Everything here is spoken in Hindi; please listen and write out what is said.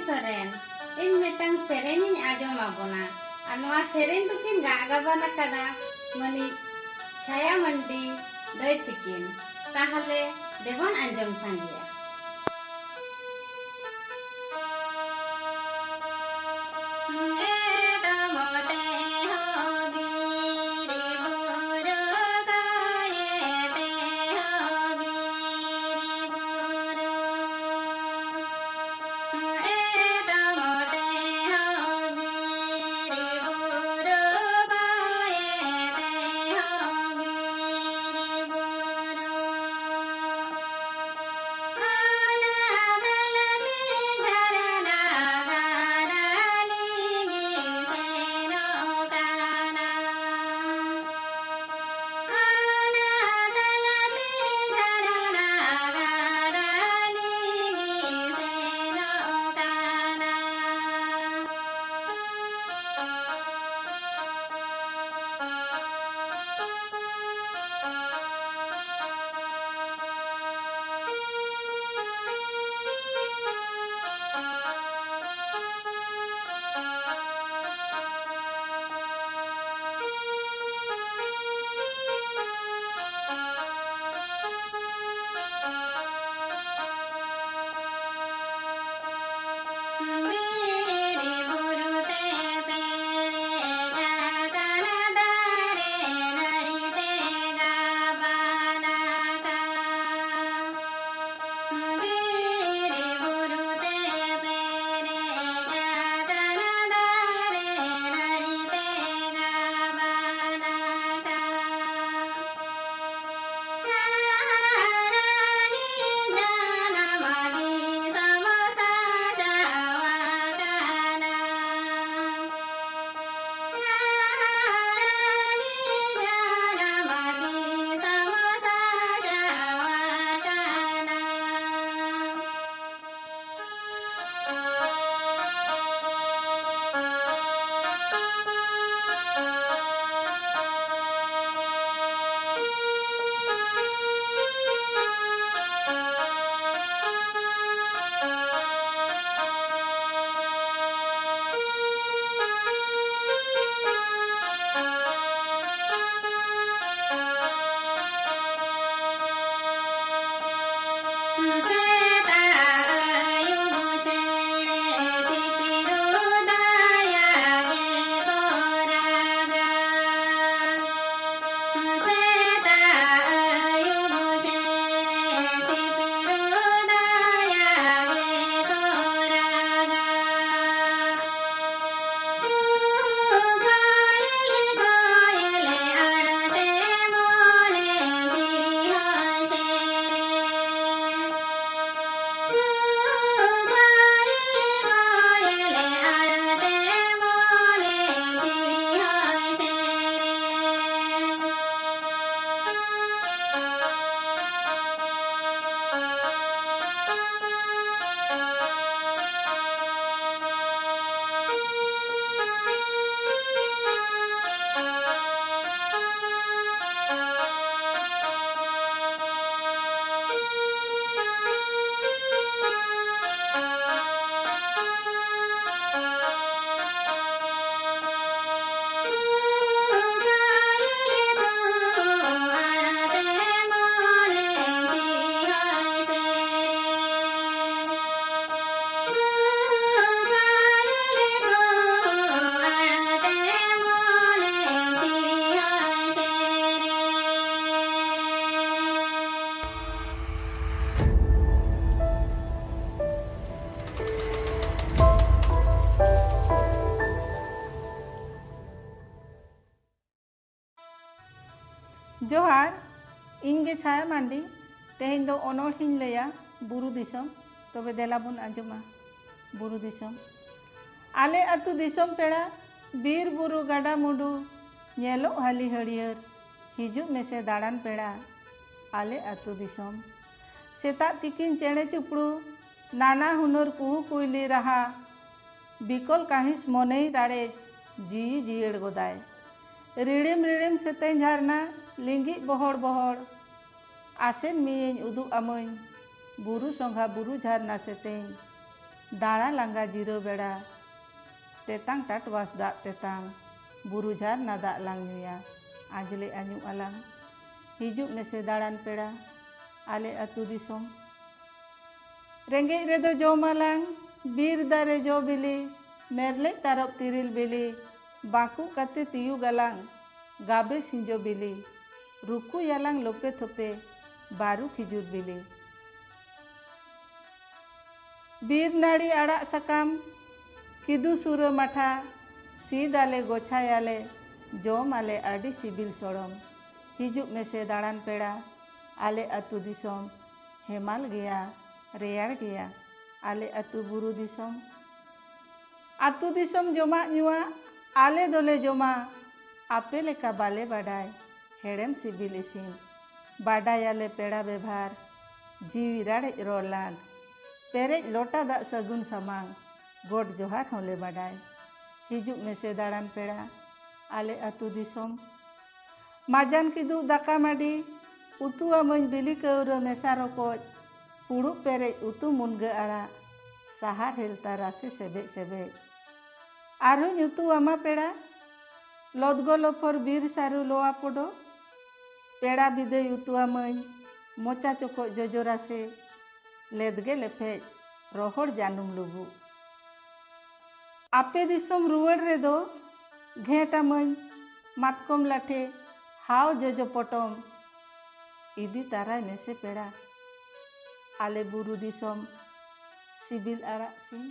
सोरेन इन मिटंग सेरेनी आजम आबोना अनवा सेरेन दुकिन गागाबान अकादा मनी छाया मंडी दई तिकिन ताहले देवन आंजम सांगिया जोहार इनगे छाया मांडी तेहें दो अनोढ़िन लैया बुरु दिसम तबे देलाबुन आंजमा बुरु दिसम आले अतु दिसम पेड़ा बीर बुरु गाडा मुडु नेलो हाली हरियर हिजु मेसे दाड़ान पेड़ा आले अतु दिसम सेता तिकिन चेड़े चुपड़ू नाना हुनर कुहू कुइली रहा बिकल काहिस मनेई राड़ेज जीई जियड़ गोदाय रिड़िम रिड़िम सेतें झारना लिंगी बहड़ बहड़ आसेन मियें उदु अमों बुरु संघा बुरु झारना सेतें दाड़ा लांगा जिरो बेड़ा तेतांग टाटवास दाग तेतांग बुरु झारना दाग लांग ᱧᱩᱭᱟ आजले आñu आलांग हिजुग मेसे दाड़ान पेड़ा आले अतु दिसोम रेंगेज रेदो जमालांग बीर दारे जो बिली मेरले तारब तिरिल बिली बाकु कते तियु गालांग गाबे सिंजो बिली रुकु यालांग लोपे थोपे बारू खिजुर बिली बीर नाड़ी आड़ा सकाम किदु सुर माठा सीदाले गोछायाले जोम आले आडी सिबिल सोड़म हिजुग मेसे दाड़ान पेड़ा आले अतु दिसोम हेमाल गया रेयाड़ गया आले अतु बुरु दिसोम अतु दिसोम जमा ᱧᱩᱣᱟ आले दोले जमा आपे लेका बाले बाडाय हेड़ेम सिबिल इसिन बाडायाले पेड़ा बेभार जीवी राड़े रोलान पेरेज लोटा दाग सगुन समांग गोड जोहार होले बाडाय हिजुग मेसे दाड़ान पेड़ा आले अतु दिसोम माजान किदु दाका माडी उतु आमोñ बिली कौरो मेसा रकोज पुड़ु पेरेज उतु मुनगा आड़ा साहार हेलता रासे सेबे सेबे आरु उतु आमा पेड़ा लदगो लोफर बीर सारू लोआ पोडो पेड़ा बिदय उतु आमोñ मोचा चोको जोजो रासे लेदगे लेफेज रोहड़ जानुम लुबु आपे दिसोम रुवड़ रेदो घेट आमोñ मातकोम लाठे हाव जोजो पटोम इदी ताराय मेसे पेड़ा आले बुरु दिसोम सिबिल आड़ा सिन।